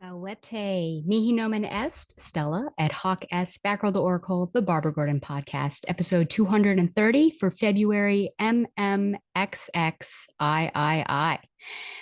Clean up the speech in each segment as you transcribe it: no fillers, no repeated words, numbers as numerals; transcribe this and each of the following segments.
Salvete, mihi nomen est, Stella, et hoc est Batgirl the Oracle, the Barbara Gordon podcast, episode 230 for February MMXXIII.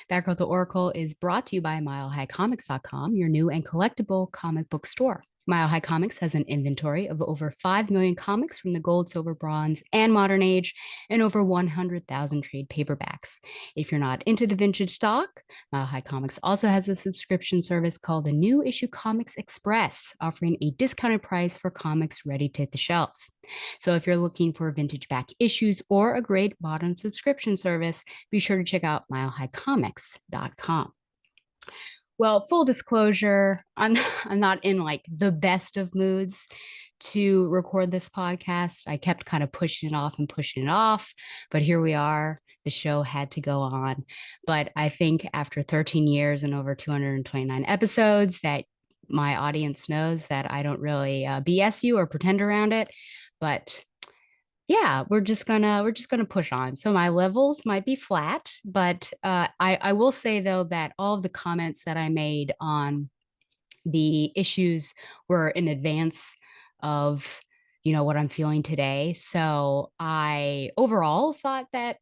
Batgirl the Oracle is brought to you by MileHighComics.com, your new and collectible comic book store. Mile High Comics has an inventory of over 5 million comics from the gold, silver, bronze, and modern age, and over 100,000 trade paperbacks. If you're not into the vintage stock, Mile High Comics also has a subscription service called the New Issue Comics Express, offering a discounted price for comics ready to hit the shelves. So if you're looking for vintage back issues or a great modern subscription service, be sure to check out milehighcomics.com. Well, full disclosure, I'm not in like the best of moods to record this podcast. I kept kind of pushing it off, but here we are. The show had to go on. But I think after 13 years and over 229 episodes that my audience knows that I don't really BS you or pretend around it. But yeah, we're just gonna push on. So my levels might be flat, but I will say though that all of the comments that I made on the issues were in advance of what I'm feeling today. So I overall thought that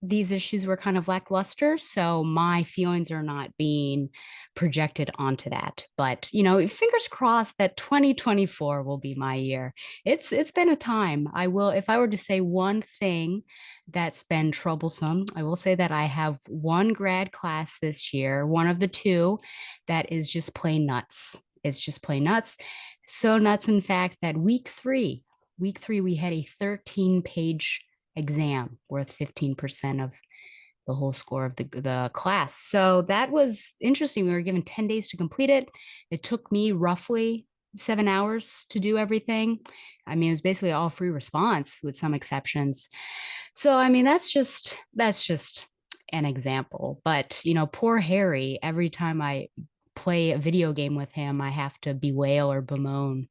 these issues were kind of lackluster, so my feelings are not being projected onto that. But fingers crossed that 2024 will be my year. It's been a time. I will, if I were to say one thing that's been troublesome, I will say that I have one grad class this year, one of the two, that is just plain nuts. It's just plain nuts. So nuts, in fact, that week three, we had a 13-page exam worth 15% of the whole score of the class. So that was interesting. We were given 10 days to complete it. It took me roughly 7 hours to do everything. I mean, it was basically all free response with some exceptions. So, I mean, that's just an example. But, poor Harry, every time I play a video game with him, I have to bewail or bemoan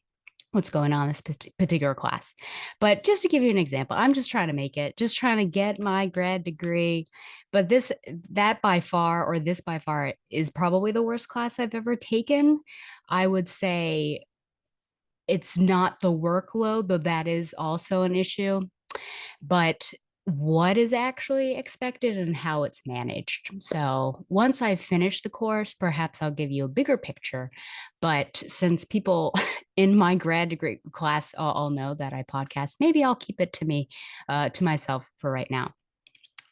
what's going on in this particular class. But just to give you an example, I'm just trying to make it, just trying to get my grad degree. But this by far is probably the worst class I've ever taken. I would say it's not the workload, though that is also an issue, but what is actually expected and how it's managed. So once I've finished the course, perhaps I'll give you a bigger picture. But since people in my grad degree class all know that I podcast, maybe I'll keep it to myself for right now.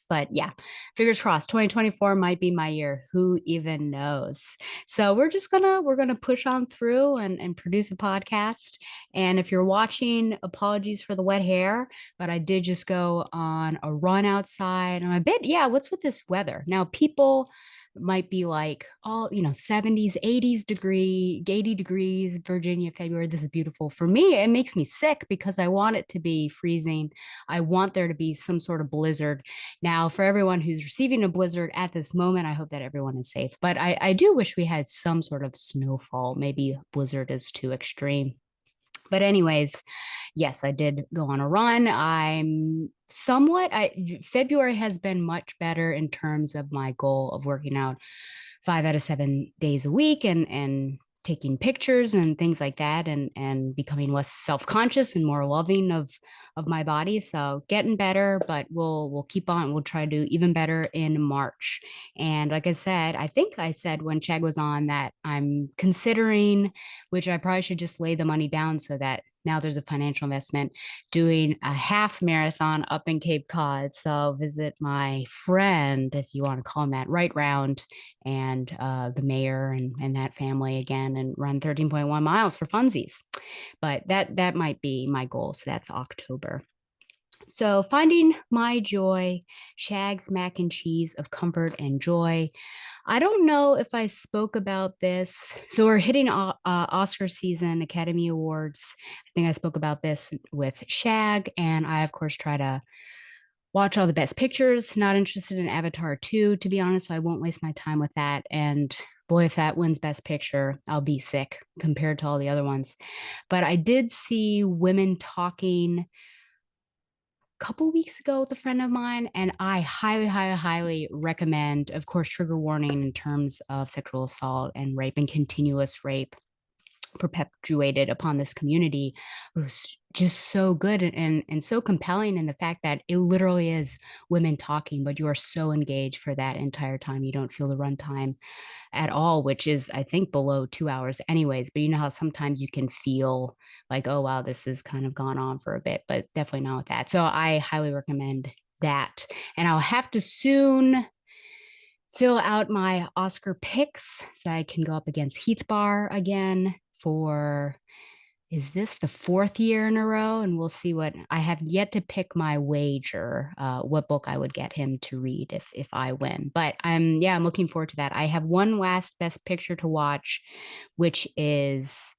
But yeah, fingers crossed, 2024 might be my year. Who even knows? So we're gonna push on through and produce a podcast. And if you're watching, apologies for the wet hair, but I did just go on a run outside. I'm a bit, yeah, what's with this weather? Now people might be like, all 70s, 80 degrees, Virginia, February. This is beautiful. For me, it makes me sick because I want it to be freezing. I want there to be some sort of blizzard. Now, for everyone who's receiving a blizzard at this moment, I hope that everyone is safe. But I do wish we had some sort of snowfall. Maybe blizzard is too extreme. But anyways, yes, I did go on a run. February has been much better in terms of my goal of working out 5 out of 7 days a week and taking pictures and things like that and becoming less self-conscious and more loving of my body. So getting better, but we'll keep on. We'll try to do even better in March. And like I said, I think I said when Chad was on that I'm considering, which I probably should just lay the money down so that now there's a financial investment, doing a half marathon up in Cape Cod. So visit my friend, if you want to call him that, right round, and the mayor and that family again, and run 13.1 miles for funsies. But that might be my goal. So that's October. So, finding my joy, Shag's mac and cheese of comfort and joy. I don't know if I spoke about this. So, we're hitting Oscar season, Academy Awards. I think I spoke about this with Shag, and I, of course, try to watch all the best pictures. Not interested in Avatar 2, to be honest, so I won't waste my time with that. And boy, if that wins Best Picture, I'll be sick compared to all the other ones. But I did see women talking couple weeks ago with a friend of mine, and I highly, highly, highly recommend, of course, trigger warning in terms of sexual assault and rape and continuous rape perpetuated upon this community was just so good and so compelling in the fact that it literally is women talking, but you are so engaged for that entire time. You don't feel the runtime at all, which is, I think, below 2 hours, anyways. But you know how sometimes you can feel like, oh, wow, this has kind of gone on for a bit, but definitely not with that. So I highly recommend that. And I'll have to soon fill out my Oscar picks so I can go up against Heath Bar again for, is this the fourth year in a row? And we'll see what I have yet to pick my wager, what book I would get him to read if I win. But I'm looking forward to that. I have one last best picture to watch, which is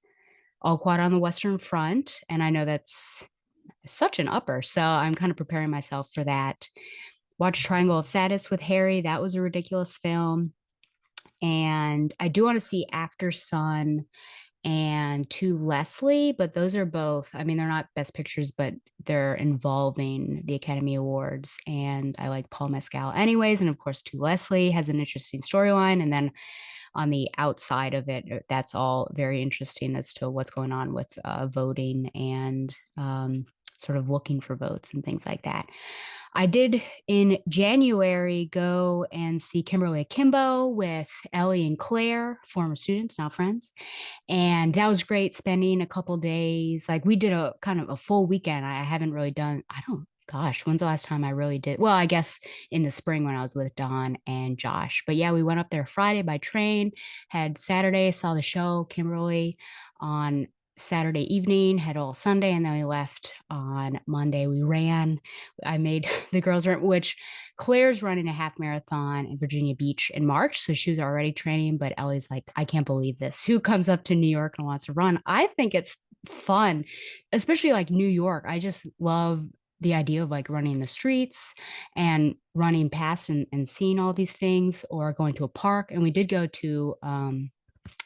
All Quiet on the Western Front. And I know that's such an upper. So I'm kind of preparing myself for that. Watch Triangle of Sadness with Harry. That was a ridiculous film. And I do want to see After Sun and To Leslie, but those are both, I mean, they're not best pictures, but they're involving the Academy Awards. And I like Paul Mescal anyways. And of course, To Leslie has an interesting storyline. And then on the outside of it, that's all very interesting as to what's going on with voting and sort of looking for votes and things like that. I did in January go and see Kimberly Akimbo with Ellie and Claire, former students, now friends. And that was great spending a couple days. Like we did a kind of a full weekend. I haven't really done, I don't, gosh, when's the last time I really did? Well, I guess in the spring when I was with Don and Josh. But yeah, we went up there Friday by train, had Saturday, saw the show, Kimberly on Saturday evening, had all Sunday, and then we left on Monday. We ran. I made the girls run, which Claire's running a half marathon in Virginia Beach in March. So she was already training, but Ellie's like, I can't believe this. Who comes up to New York and wants to run? I think it's fun, especially like New York. I just love the idea of like running the streets and running past and seeing all these things or going to a park. And we did go to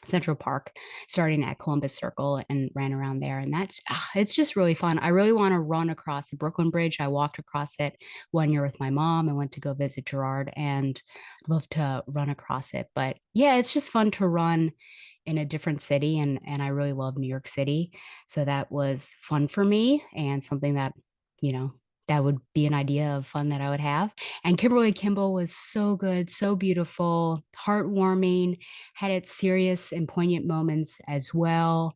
Central Park, starting at Columbus Circle and ran around there. And it's just really fun. I really want to run across the Brooklyn Bridge. I walked across it one year with my mom and went to go visit Gerard, and I'd love to run across it. But yeah, it's just fun to run in a different city. And I really love New York City. So that was fun for me and something that, you know, that would be an idea of fun that I would have. And Kimberly Kimball was so good, so beautiful, heartwarming, had its serious and poignant moments as well.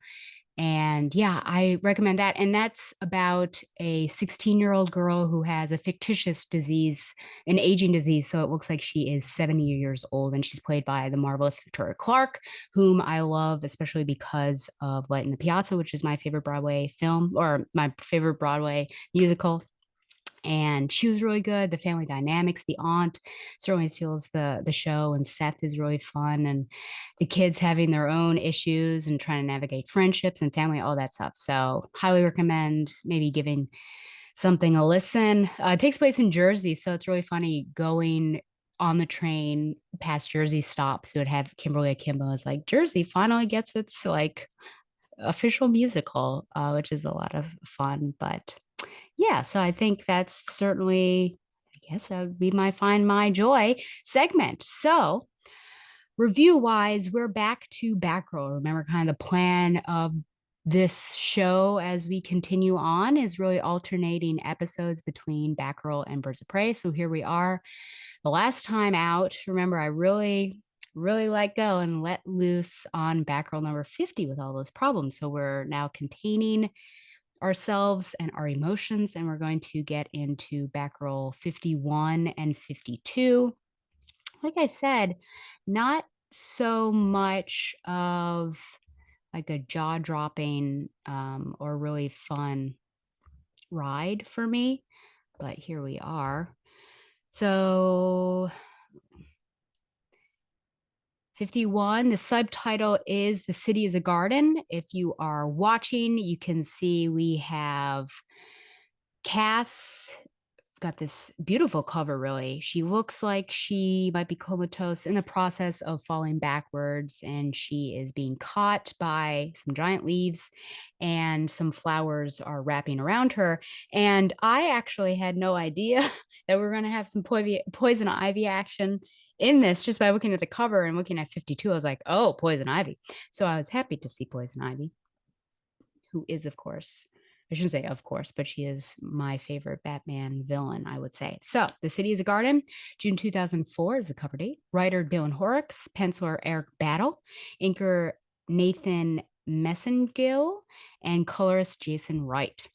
And yeah, I recommend that. And that's about a 16-year-old girl who has a fictitious disease, an aging disease. So it looks like she is 70 years old, and she's played by the marvelous Victoria Clark, whom I love, especially because of Light in the Piazza, which is my favorite Broadway film or my favorite Broadway musical. And she was really good. The family dynamics, the aunt certainly steals the show, and Seth is really fun, and the kids having their own issues and trying to navigate friendships and family, all that stuff. So highly recommend maybe giving something a listen. It takes place in Jersey, so it's really funny going on the train past Jersey stops. It would have Kimberly Akimbo as like Jersey finally gets its like official musical, which is a lot of fun. But yeah, so I think that's certainly, I guess that would be my Find My Joy segment. So, review wise, we're back to Batgirl. Remember, kind of the plan of this show as we continue on is really alternating episodes between Batgirl and Birds of Prey. So, here we are. The last time out, remember, I really let go and let loose on Batgirl number 50 with all those problems. So, we're now containing ourselves and our emotions, and we're going to get into Batgirl 51 and 52. Like I said, not so much of like a jaw-dropping or really fun ride for me, but here we are. So 51, the subtitle is The City is a Garden. If you are watching, you can see we have Cass got this beautiful cover, really. She looks like she might be comatose in the process of falling backwards, and she is being caught by some giant leaves, and some flowers are wrapping around her. And I actually had no idea that we are going to have some poison ivy action in this just by looking at the cover and looking at 52. I was like, oh, poison ivy. So I was happy to see poison ivy, who is, of course, I shouldn't say of course, but she is my favorite Batman villain, I would say. So, The City is a Garden, June 2004 is the cover date. Writer Dylan Horrocks, penciler Eric Battle, inker Nathan Messengill, and colorist Jason Wright.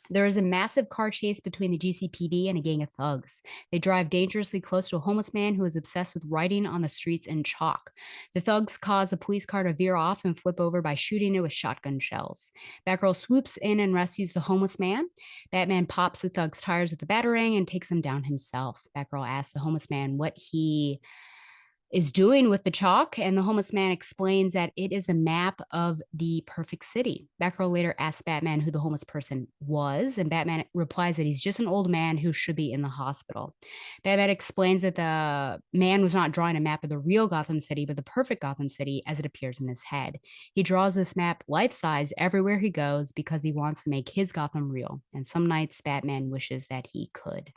There is a massive car chase between the GCPD and a gang of thugs. They drive dangerously close to a homeless man who is obsessed with writing on the streets in chalk. The thugs cause a police car to veer off and flip over by shooting it with shotgun shells. Batgirl swoops in and rescues the homeless man. Batman pops the thug's tires with a batarang and takes him down himself. Batgirl asks the homeless man what he is doing with the chalk, and the homeless man explains that it is a map of the perfect city. Batgirl later asks Batman who the homeless person was, and Batman replies that he's just an old man who should be in the hospital. Batman explains that the man was not drawing a map of the real Gotham City, but the perfect Gotham City as it appears in his head. He draws this map life-size everywhere he goes because he wants to make his Gotham real, and some nights Batman wishes that he could.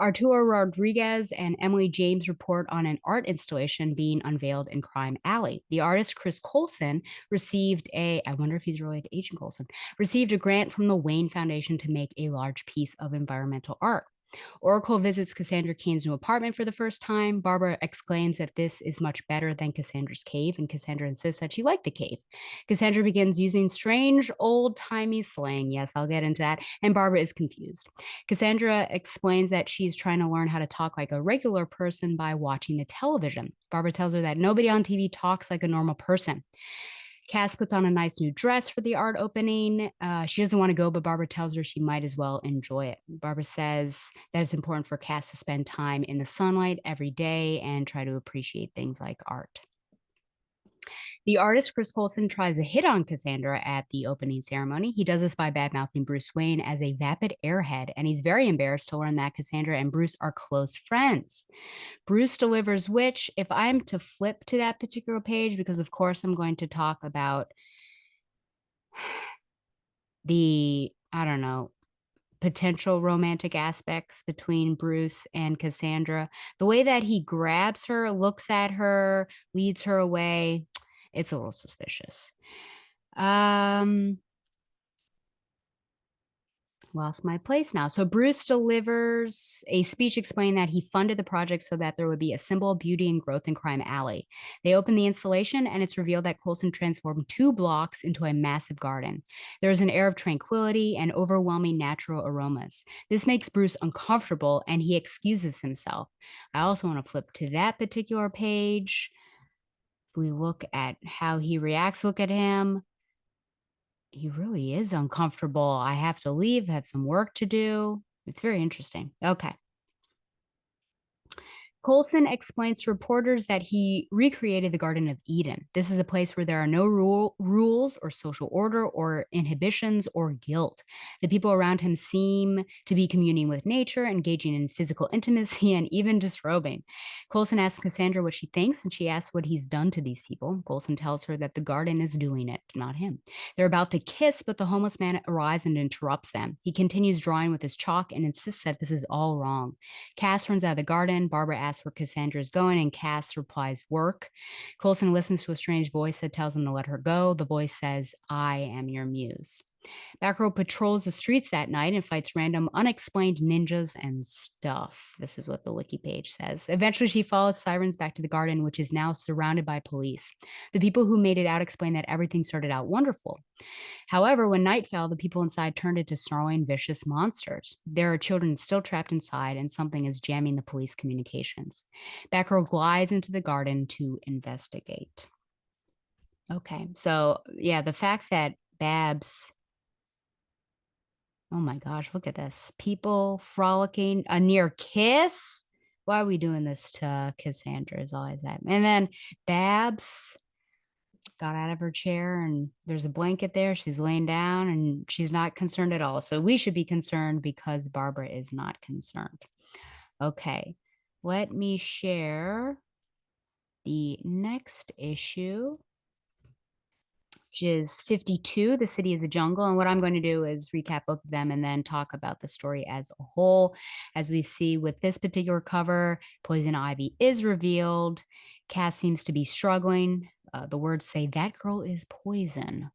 Arturo Rodriguez and Emily James report on an art installation being unveiled in Crime Alley. The artist Chris Colson received I wonder if he's related to Agent Colson, received a grant from the Wayne Foundation to make a large piece of environmental art. Oracle visits Cassandra Cain's new apartment for the first time. Barbara exclaims that this is much better than Cassandra's cave, and Cassandra insists that she liked the cave. Cassandra begins using strange old-timey slang. Yes, I'll get into that. And Barbara is confused. Cassandra explains that she's trying to learn how to talk like a regular person by watching the television. Barbara tells her that nobody on TV talks like a normal person. Cass puts on a nice new dress for the art opening. She doesn't want to go, but Barbara tells her she might as well enjoy it. Barbara says that it's important for Cass to spend time in the sunlight every day and try to appreciate things like art. The artist Chris Colson tries to hit on Cassandra at the opening ceremony. He does this by badmouthing Bruce Wayne as a vapid airhead, and he's very embarrassed to learn that Cassandra and Bruce are close friends. Bruce delivers which, if I'm to flip to that particular page, because of course I'm going to talk about the, I don't know, potential romantic aspects between Bruce and Cassandra. The way that he grabs her, looks at her, leads her away, it's a little suspicious. Lost my place now. So Bruce delivers a speech explaining that he funded the project so that there would be a symbol of beauty and growth in Crime Alley. They open the installation, and it's revealed that Coulson transformed 2 blocks into a massive garden. There is an air of tranquility and overwhelming natural aromas. This makes Bruce uncomfortable, and he excuses himself. I also want to flip to that particular page. If we look at how he reacts, look at him. He really is uncomfortable. I have to leave, I have some work to do. It's very interesting. Okay. Coulson explains to reporters that he recreated the Garden of Eden. This is a place where there are no rules or social order or inhibitions or guilt. The people around him seem to be communing with nature, engaging in physical intimacy, and even disrobing. Coulson asks Cassandra what she thinks, and she asks what he's done to these people. Coulson tells her that the garden is doing it, not him. They're about to kiss, but the homeless man arrives and interrupts them. He continues drawing with his chalk and insists that this is all wrong. Cass runs out of the garden. Barbara asks where Cassandra is going, and Cass replies, work. Coulson listens to a strange voice that tells him to let her go. The voice says, I am your muse. Batgirl patrols the streets that night and fights random unexplained ninjas and stuff. This is what the wiki page says. Eventually, she follows Sirens back to the garden, which is now surrounded by police. The people who made it out explain that everything started out wonderful. However, when night fell, the people inside turned into snarling, vicious monsters. There are children still trapped inside, and something is jamming the police communications. Batgirl glides into the garden to investigate. Okay, so yeah, the fact that Babs, oh my gosh, look at this. People frolicking, a near kiss. Why are we doing this to Cassandra is always that. And then Babs got out of her chair and there's a blanket there. She's laying down and she's not concerned at all. So we should be concerned because Barbara is not concerned. Okay, let me share the next issue, which is 52, The City is a Jungle. And what I'm going to do is recap both of them and then talk about the story as a whole. As we see with this particular cover, Poison Ivy is revealed. Cass seems to be struggling. The words say, "That girl is poison."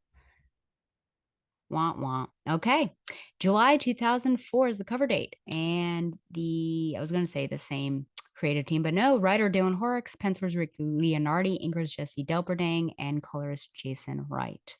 Wah wah. Okay. July 2004 is the cover date. And I was going to say the same creative team, but no, writer Dylan Horrocks, pencilers Rick Leonardi, inkers Jesse Delperdang, and colorist Jason Wright.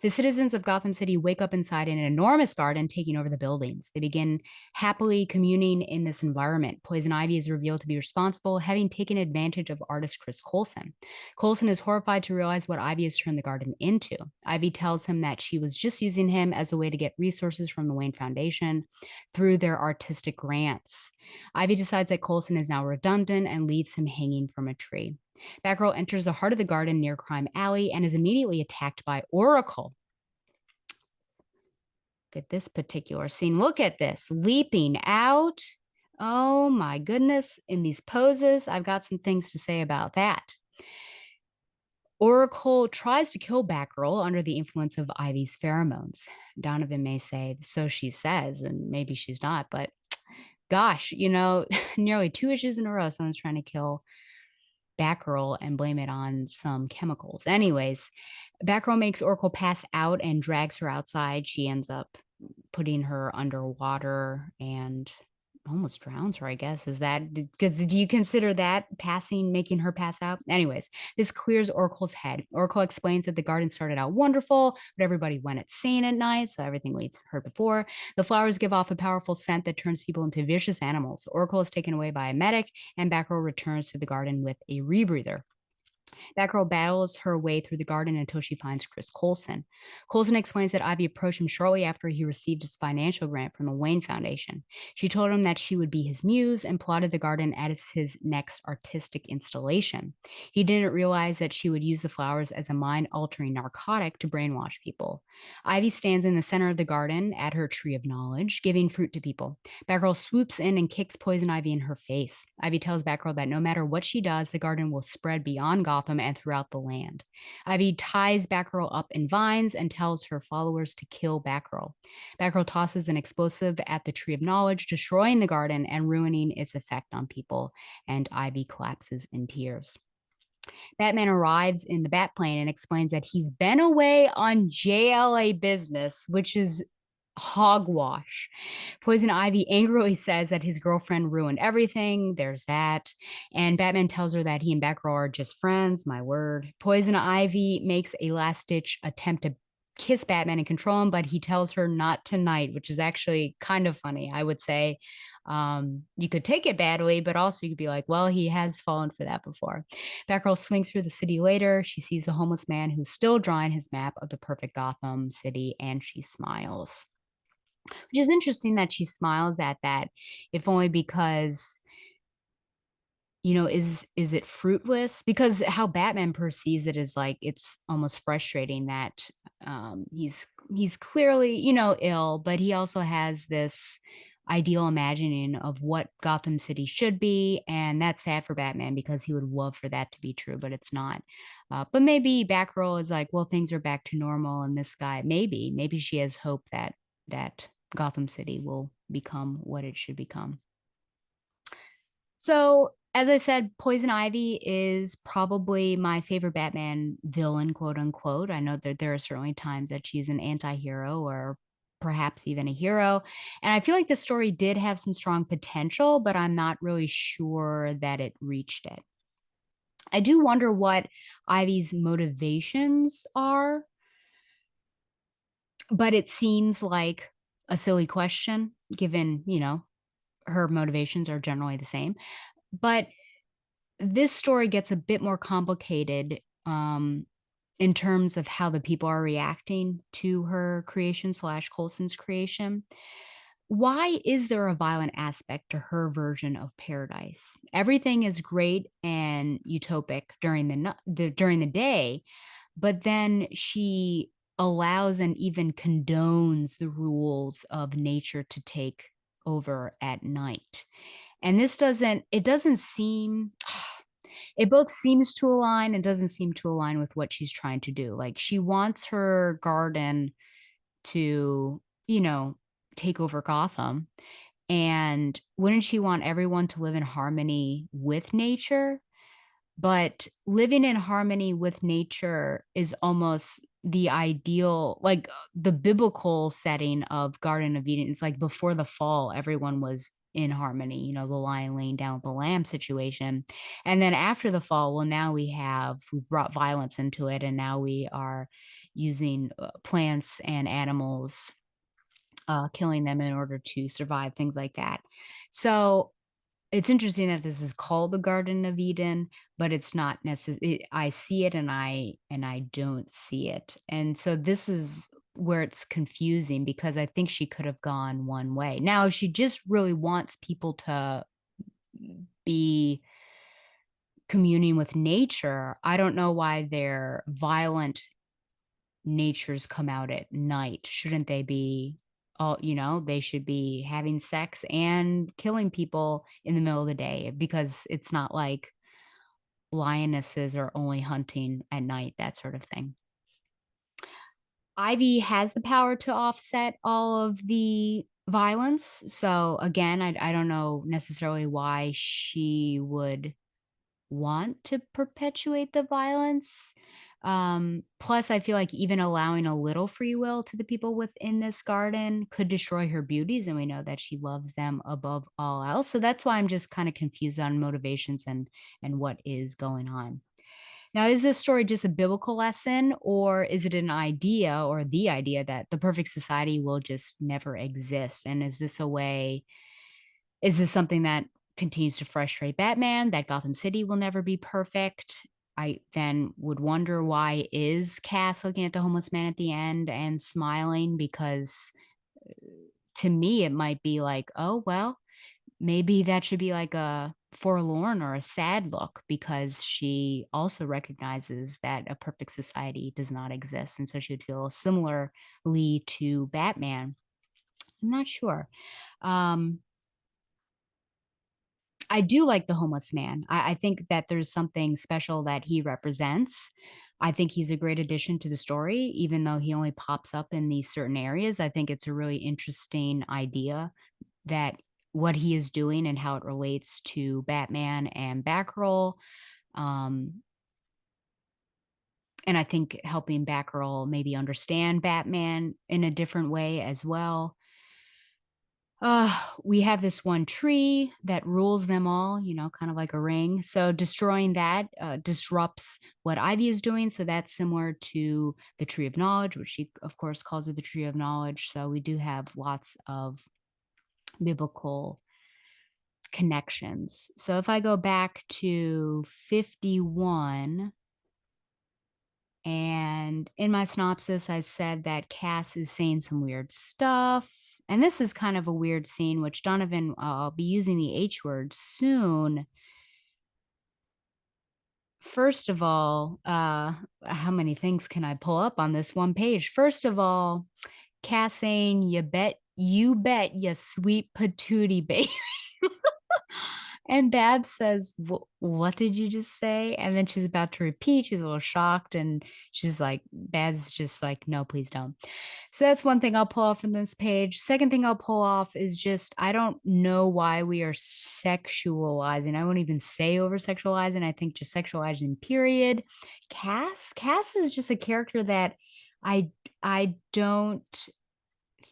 The citizens of Gotham City wake up inside an enormous garden taking over the buildings. They begin happily communing in this environment. Poison Ivy is revealed to be responsible, having taken advantage of artist Chris Coulson. Coulson is horrified to realize what Ivy has turned the garden into. Ivy tells him that she was just using him as a way to get resources from the Wayne Foundation through their artistic grants. Ivy decides that Coulson is now redundant and leaves him hanging from a tree. Batgirl enters the heart of the garden near Crime Alley and is immediately attacked by Oracle. Look at this particular scene. Look at this, leaping out. Oh my goodness, in these poses. I've got some things to say about that. Oracle tries to kill Batgirl under the influence of Ivy's pheromones. Donovan may say, so she says, and maybe she's not, but gosh, nearly 2 issues in a row, someone's trying to kill Batgirl and blame it on some chemicals. Anyways, Batgirl makes Oracle pass out and drags her outside. She ends up putting her underwater and almost drowns her, I guess. Is that because do you consider that making her pass out? Anyways, this clears Oracle's head. Oracle explains that the garden started out wonderful, but everybody went insane at night. So everything we've heard before. The flowers give off a powerful scent that turns people into vicious animals. Oracle is taken away by a medic, and Batgirl returns to the garden with a rebreather. Batgirl battles her way through the garden until she finds Chris Coulson. Coulson explains that Ivy approached him shortly after he received his financial grant from the Wayne Foundation. She told him that she would be his muse and plotted the garden as his next artistic installation. He didn't realize that she would use the flowers as a mind-altering narcotic to brainwash people. Ivy stands in the center of the garden at her tree of knowledge, giving fruit to people. Batgirl swoops in and kicks Poison Ivy in her face. Ivy tells Batgirl that no matter what she does, the garden will spread beyond Gotham and throughout the land. Ivy ties Batgirl up in vines and tells her followers to kill Batgirl. Batgirl tosses an explosive at the Tree of Knowledge, destroying the garden and ruining its effect on people, and Ivy collapses in tears. Batman arrives in the Batplane and explains that he's been away on JLA business, which is hogwash. Poison Ivy angrily says that his girlfriend ruined everything. There's that. And Batman tells her that he and Batgirl are just friends. My word. Poison Ivy makes a last ditch attempt to kiss Batman and control him, but he tells her not tonight, which is actually kind of funny. I would say you could take it badly, but also you could be like, well, he has fallen for that before. Batgirl swings through the city later. She sees a homeless man who's still drawing his map of the perfect Gotham City, and she smiles, which is interesting that she smiles at that, if only because is it fruitless? Because how Batman perceives it is like it's almost frustrating that he's clearly ill, but he also has this ideal imagining of what Gotham City should be, and that's sad for Batman because he would love for that to be true, but it's not. But maybe Batgirl is like, well, things are back to normal, and this guy maybe she has hope that Gotham City will become what it should become. So, as I said, Poison Ivy is probably my favorite Batman villain, quote unquote. I know that there are certainly times that she's an anti hero or perhaps even a hero. And I feel like the story did have some strong potential, but I'm not really sure that it reached it. I do wonder what Ivy's motivations are, but it seems like a silly question given, her motivations are generally the same. But this story gets a bit more complicated in terms of how the people are reacting to her creation / Coulson's creation. Why is there a violent aspect to her version of paradise? Everything is great and utopic during the day, but then she allows and even condones the rules of nature to take over at night. And this doesn't it doesn't seem it both seems to align and doesn't seem to align with what she's trying to do. Like she wants her garden to, take over Gotham. And wouldn't she want everyone to live in harmony with nature? But living in harmony with nature is almost the ideal, like the biblical setting of Garden of Eden. It's like before the fall, everyone was in harmony, the lion laying down with the lamb situation. And then after the fall, well, now we've brought violence into it, and now we are using plants and animals, killing them in order to survive, things like that. So it's interesting that this is called the Garden of Eden, but it's not necessarily. I see it and I don't see it. And so this is where it's confusing because I think she could have gone one way. Now, if she just really wants people to be communing with nature, I don't know why their violent natures come out at night. Shouldn't they be all, they should be having sex and killing people in the middle of the day because it's not like lionesses are only hunting at night, that sort of thing. Ivy has the power to offset all of the violence. So again, I don't know necessarily why she would want to perpetuate the violence. Plus, I feel like even allowing a little free will to the people within this garden could destroy her beauties, and we know that she loves them above all else. So that's why I'm just kind of confused on motivations and what is going on. Now, is this story just a biblical lesson, or is it an idea or the idea that the perfect society will just never exist? And is this something that continues to frustrate Batman, that Gotham City will never be perfect? I then would wonder, why is Cass looking at the homeless man at the end and smiling? Because to me, it might be like, oh, well, maybe that should be like a forlorn or a sad look because she also recognizes that a perfect society does not exist. And so she would feel similarly to Batman. I'm not sure. Um, I do like the homeless man. I think that there's something special that he represents. I think he's a great addition to the story, even though he only pops up in these certain areas. I think it's a really interesting idea that what he is doing and how it relates to Batman and Batgirl. Um, and I think helping Batgirl maybe understand Batman in a different way as well. We have this one tree that rules them all, kind of like a ring. So destroying that disrupts what Ivy is doing. So that's similar to the tree of knowledge, which she, of course, calls it the tree of knowledge. So we do have lots of biblical connections. So if I go back to 51, and in my synopsis, I said that Cass is saying some weird stuff. And this is kind of a weird scene, which Donovan, I'll be using the H word soon. First of all, how many things can I pull up on this one page? First of all, Cass saying, you bet, you sweet patootie baby. And Babs says, what did you just say? And then she's about to repeat. She's a little shocked. And she's like, Babs is just like, no, please don't. So that's one thing I'll pull off from this page. Second thing I'll pull off is just, I don't know why we are sexualizing. I won't even say over sexualizing. I think just sexualizing, period. Cass is just a character that I I don't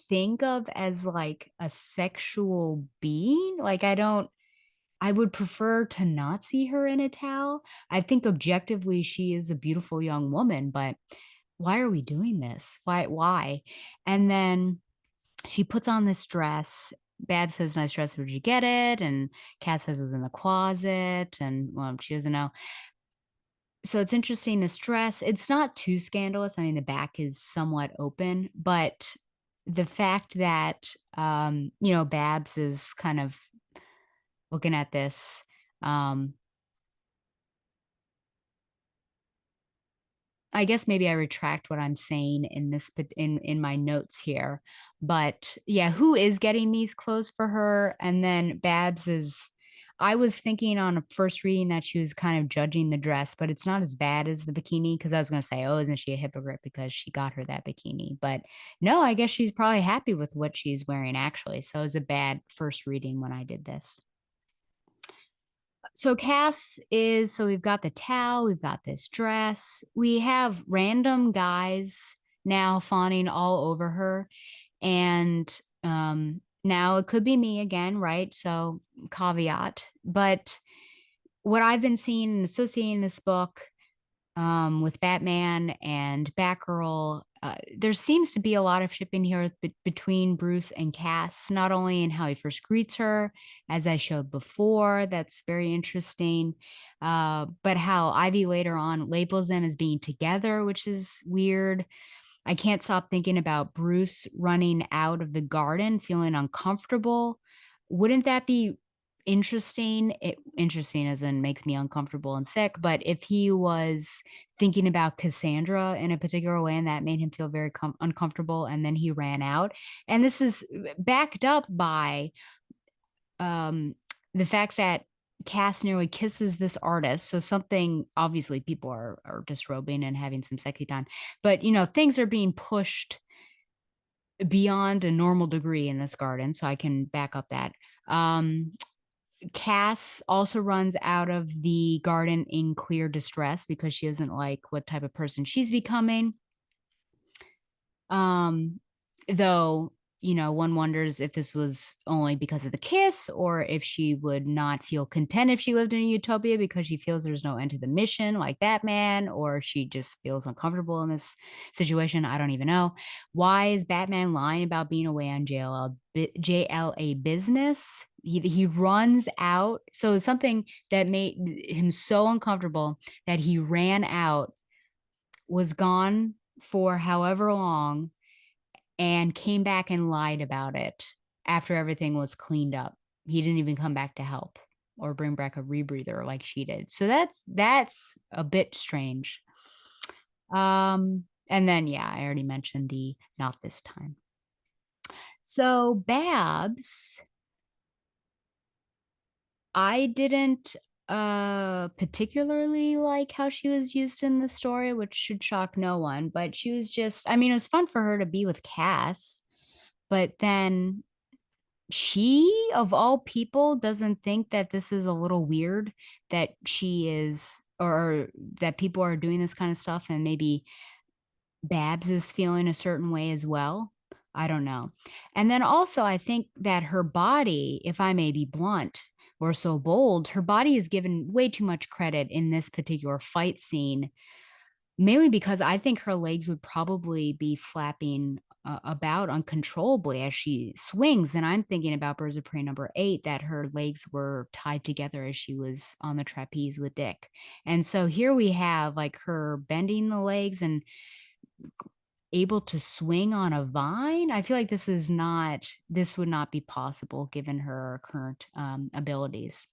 think of as like a sexual being. Like I would prefer to not see her in a towel. I think objectively she is a beautiful young woman, but why are we doing this? Why? And then she puts on this dress. Babs says, nice dress, where'd you get it? And Cass says it was in the closet. And well, she doesn't know. So it's interesting, this dress. It's not too scandalous. I mean, the back is somewhat open, but the fact that Babs is kind of looking at this. Um, I guess maybe I retract what I'm saying in in my notes here. But yeah, who is getting these clothes for her? And then Babs is I was thinking on a first reading that she was kind of judging the dress, but it's not as bad as the bikini because I was going to say, oh, isn't she a hypocrite because she got her that bikini? But no, I guess she's probably happy with what she's wearing actually. So it was a bad first reading when I did this. So Cass is so we've got the towel, we've got this dress, we have random guys now fawning all over her, and now it could be me again, right? So caveat, but what I've been seeing and associating this book with Batman and Batgirl. There seems to be a lot of shipping here between Bruce and Cass, not only in how he first greets her, as I showed before, that's very interesting, but how Ivy later on labels them as being together, which is weird. I can't stop thinking about Bruce running out of the garden, feeling uncomfortable. Wouldn't that be interesting? Interesting as in makes me uncomfortable and sick. But if he was thinking about Cassandra in a particular way and that made him feel very uncomfortable, and then he ran out. And this is backed up by um, the fact that Cass nearly kisses this artist. So something obviously people are disrobing and having some sexy time, but things are being pushed beyond a normal degree in this garden. So I can back up that. Um, Cass also runs out of the garden in clear distress because she doesn't like what type of person she's becoming. Um, though, one wonders if this was only because of the kiss or if she would not feel content if she lived in a utopia because she feels there's no end to the mission, like Batman, or she just feels uncomfortable in this situation. I don't even know. Why is Batman lying about being away on JLA business? He runs out. So it's something that made him so uncomfortable that he ran out, was gone for however long, and came back and lied about it after everything was cleaned up. He didn't even come back to help or bring back a rebreather like she did. So that's a bit strange. And then yeah, I already mentioned the not this time. So Babs, I didn't particularly like how she was used in the story, which should shock no one, but she was just, I mean, it was fun for her to be with Cass, but then she of all people doesn't think that this is a little weird that she is, or that people are doing this kind of stuff, and maybe Babs is feeling a certain way as well. I don't know. And then also I think that her body, if I may be blunt or so bold, her body is given way too much credit in this particular fight scene, mainly because I think her legs would probably be flapping about uncontrollably as she swings. And I'm thinking about Birds of Prey number 8, that her legs were tied together as she was on the trapeze with Dick. And so here we have like her bending the legs and able to swing on a vine. I feel like this would not be possible given her current abilities.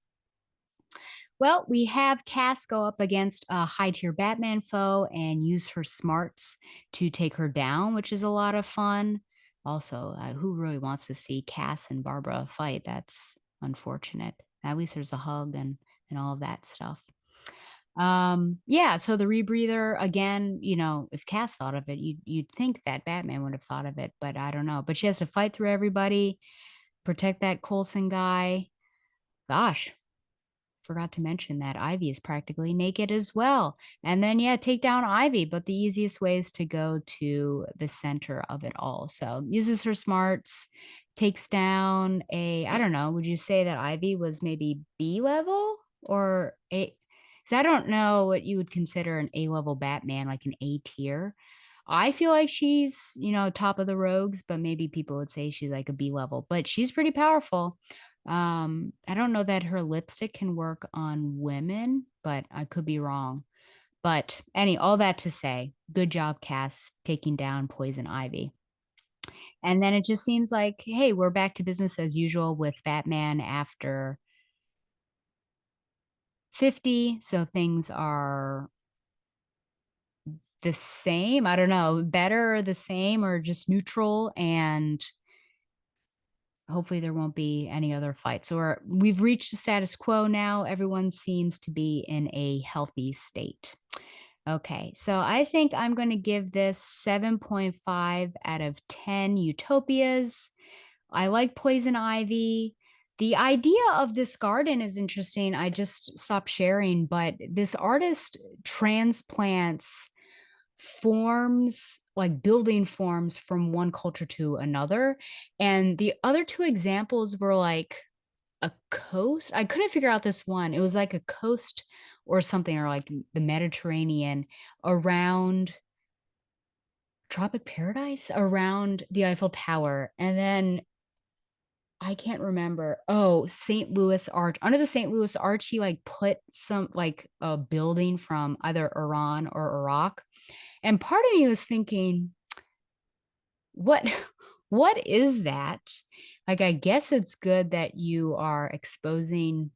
Well, we have Cass go up against a high tier Batman foe and use her smarts to take her down, which is a lot of fun. Also, who really wants to see Cass and Barbara fight? That's unfortunate. At least there's a hug and all of that stuff. Yeah, so the rebreather again, if Cass thought of it, you'd think that Batman would have thought of it, but I don't know. But she has to fight through everybody, protect that Coulson guy. Gosh, forgot to mention that Ivy is practically naked as well. And then, yeah, take down Ivy. But the easiest way is to go to the center of it all. So uses her smarts, takes down I don't know, would you say that Ivy was maybe B level or A? Because I don't know what you would consider an A level Batman, like an A tier. I feel like she's, top of the rogues, but maybe people would say she's like a B level, but she's pretty powerful. I don't know that her lipstick can work on women, but I could be wrong. But all that to say, good job, Cass, taking down Poison Ivy. And then it just seems like, hey, we're back to business as usual with Batman after 50. So things are the same. I don't know, better or the same or just neutral. And hopefully there won't be any other fights. Or we've reached the status quo now. Everyone seems to be in a healthy state. Okay, so I think I'm going to give this 7.5 out of 10 utopias. I like poison ivy. The idea of this garden is interesting. I just stopped sharing, but this artist transplants forms, like building forms from one culture to another. And the other two examples were like a coast. I couldn't figure out this one. It was like a coast or something, or like the Mediterranean around tropic paradise around the Eiffel Tower. And then I can't remember. Oh, St. Louis Arch. Under the St. Louis Arch, he like put some like a building from either Iran or Iraq. And part of me was thinking, what what is that? Like, I guess it's good that you are exposing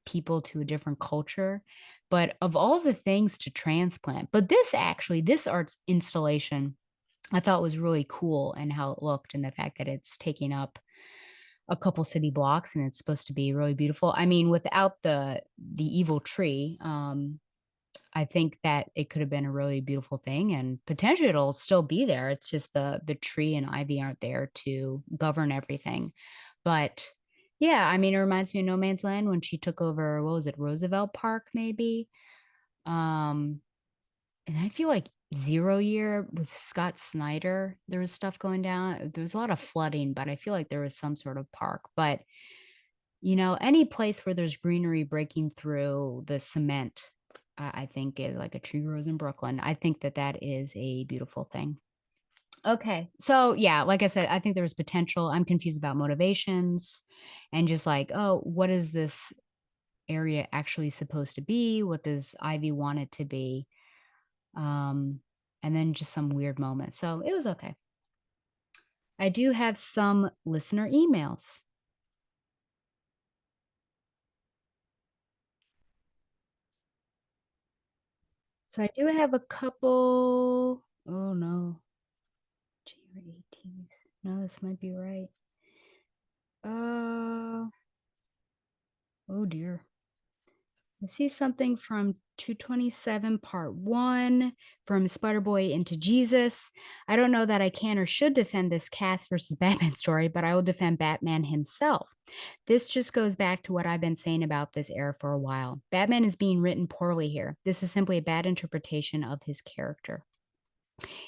people to a different culture, but of all the things to transplant, but this actually, this art's installation, I thought was really cool and how it looked and the fact that it's taking up a couple city blocks and it's supposed to be really beautiful. I mean, without the evil tree, I think that it could have been a really beautiful thing and potentially it'll still be there. It's just the tree and ivy aren't there to govern everything. But yeah, I mean, it reminds me of No Man's Land when she took over, what was it, Roosevelt Park, maybe? Um, and I feel like Zero Year with Scott Snyder, there was stuff going down. There was a lot of flooding, but I feel like there was some sort of park. But any place where there's greenery breaking through the cement, I think is like a tree grows in Brooklyn. I think that that is a beautiful thing. Okay. So, yeah, like I said, I think there was potential. I'm confused about motivations and just like, oh, what is this area actually supposed to be? What does Ivy want it to be? Um, and then just some weird moments. So it was okay. I do have some listener emails. So I do have a couple. Oh no. January 18th. No, this might be right. Uh, oh dear. I see something from 227 part 1 from Spider Boy into Jesus. I don't know that I can or should defend this cast versus Batman story, but I will defend Batman himself. This just goes back to what I've been saying about this era for a while. Batman is being written poorly here. This is simply a bad interpretation of his character.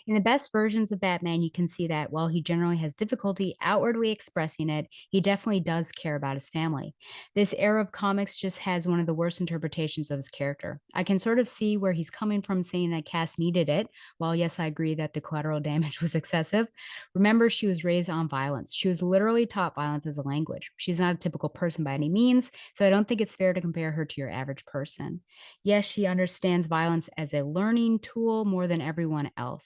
In the best versions of Batman, you can see that while he generally has difficulty outwardly expressing it, he definitely does care about his family. This era of comics just has one of the worst interpretations of his character. I can sort of see where he's coming from saying that Cass needed it. While, yes, I agree that the collateral damage was excessive, remember, she was raised on violence. She was literally taught violence as a language. She's not a typical person by any means, so I don't think it's fair to compare her to your average person. Yes, she understands violence as a learning tool more than everyone else.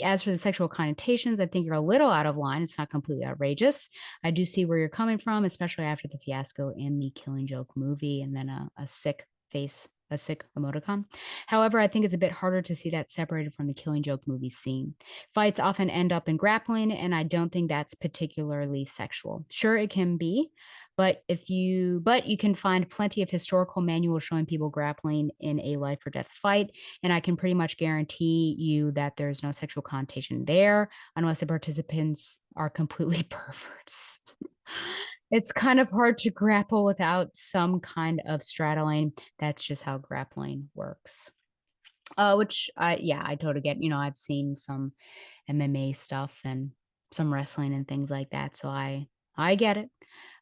As for the sexual connotations, I think you're a little out of line. It's not completely outrageous. I do see where you're coming from, especially after the fiasco in the Killing Joke movie and then a sick face, a sick emoticon. However, I think it's a bit harder to see that separated from the Killing Joke movie scene. Fights often end up in grappling, and I don't think that's particularly sexual. Sure, it can be, but you can find plenty of historical manuals showing people grappling in a life or death fight, and I can pretty much guarantee you that there's no sexual connotation there unless the participants are completely perverts. It's kind of hard to grapple without some kind of straddling. That's just how grappling works. Which yeah, I totally get. I've seen some MMA stuff and some wrestling and things like that, so I get it.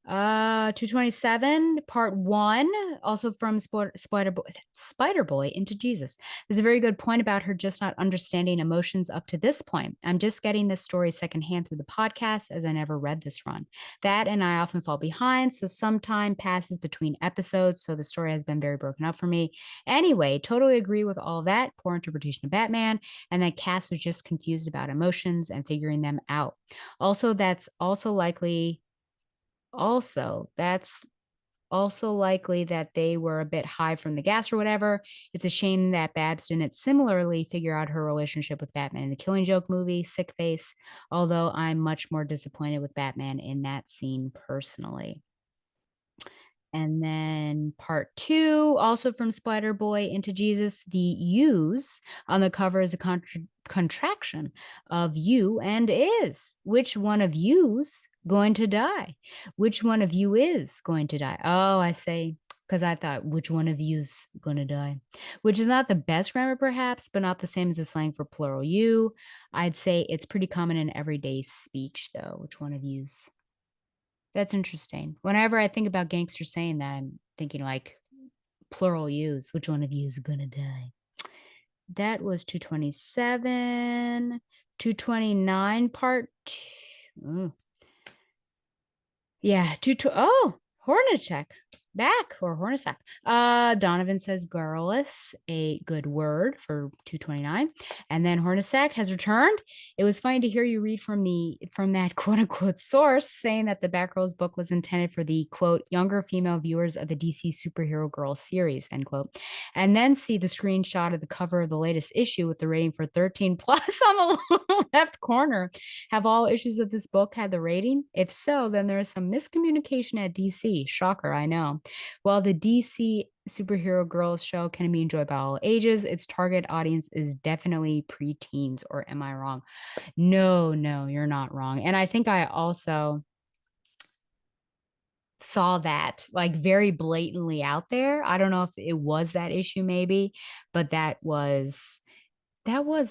227 part 1, also from Spider Boy into Jesus. There's a very good point about her just not understanding emotions up to this point. I'm just getting this story secondhand through the podcast as I never read this run. That and I often fall behind, so some time passes between episodes, so the story has been very broken up for me. Anyway, totally agree with all that. Poor interpretation of Batman, and that Cass was just confused about emotions and figuring them out. Also, that's Also likely that they were a bit high from the gas or whatever. It's a shame that Babs didn't similarly figure out her relationship with Batman in the Killing Joke movie, Sick Face, although I'm much more disappointed with Batman in that scene personally. And then part two, also from Spider Boy into Jesus, the U's on the cover is a contraction of you and is. Which one of you's going to die? Which one of you is going to die? Oh, I say, because I thought, which one of you's going to die? Which is not the best grammar, perhaps, but not the same as the slang for plural you. I'd say it's pretty common in everyday speech, though. Which one of you's? That's interesting. Whenever I think about gangsters saying that, I'm thinking like plural use. Which one of you is gonna die? That was 227. 229 part two. Yeah, oh, Hornacek back or Hornacek. Donovan says garrulous, a good word for 229. And then Hornacek has returned. It was funny to hear you read from that quote unquote source saying that the Batgirls book was intended for the quote younger female viewers of the DC superhero girl series, end quote. And then see the screenshot of the cover of the latest issue with the rating for 13 plus on the left corner. Have all issues of this book had the rating? If so, then there is some miscommunication at DC. Shocker, I know. While the DC superhero girls show can be enjoyed by all ages, its target audience is definitely preteens, or am I wrong? No, you're not wrong. And I think I also saw that like very blatantly out there. I don't know if it was that issue maybe, but that was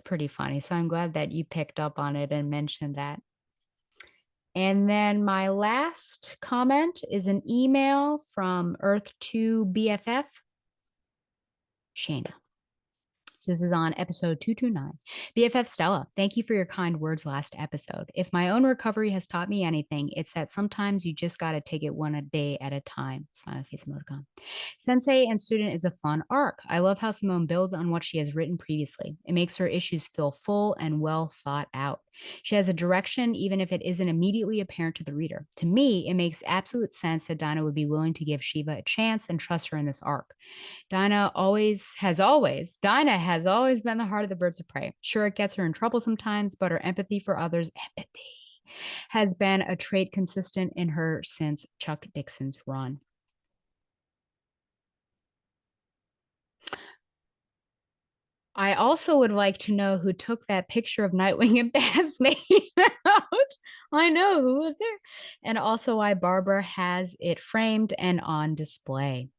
pretty funny. So I'm glad that you picked up on it and mentioned that. And then my last comment is an email from Earth 2 BFF, Shayna. So this is on episode 229. BFF Stella, thank you for your kind words last episode. If my own recovery has taught me anything, it's that sometimes you just got to take it one a day at a time. Smiley face emoticon. Sensei and student is a fun arc. I love how Simone builds on what she has written previously. It makes her issues feel full and well thought out. She has a direction, even if it isn't immediately apparent to the reader. To me, it makes absolute sense that Dinah would be willing to give Shiva a chance and trust her in this arc. Dinah has always been the heart of the Birds of Prey. Sure, it gets her in trouble sometimes, but her empathy for others, has been a trait consistent in her since Chuck Dixon's run. I also would like to know who took that picture of Nightwing and Babs making out. I know who was there. And also why Barbara has it framed and on display.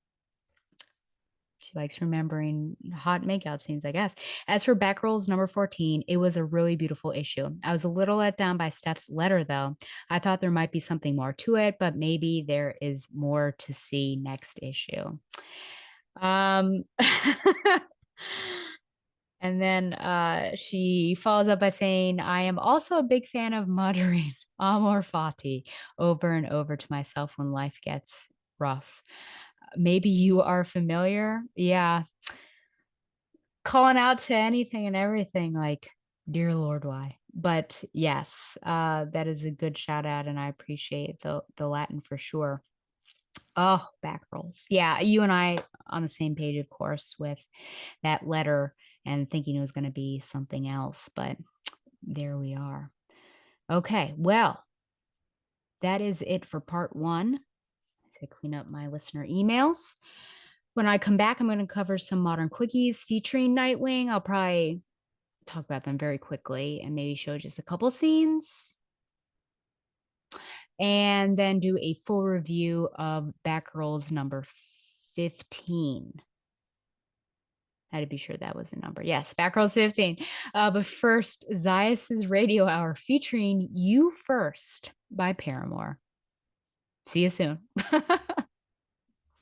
She likes remembering hot makeout scenes, I guess. As for Batgirl's number 14, it was a really beautiful issue. I was a little let down by Steph's letter, though. I thought there might be something more to it, but maybe there is more to see next issue. And then she follows up by saying, I am also a big fan of muttering Amor Fati over and over to myself when life gets rough. Maybe you are familiar. Yeah. Calling out to anything and everything like, dear Lord, why? But yes, that is a good shout out, and I appreciate the Latin for sure. Oh, back rolls. Yeah, you and I on the same page, of course, with that letter and thinking it was going to be something else, but there we are. Okay, well, that is it for part one. To clean up my listener emails. When I come back, I'm going to cover some modern quickies featuring Nightwing. I'll probably talk about them very quickly and maybe show just a couple scenes. And then do a full review of Batgirl's number 15. I had to be sure that was the number. Yes, Batgirl's 15. But first, Zaius's Radio Hour featuring You First by Paramore. See you soon.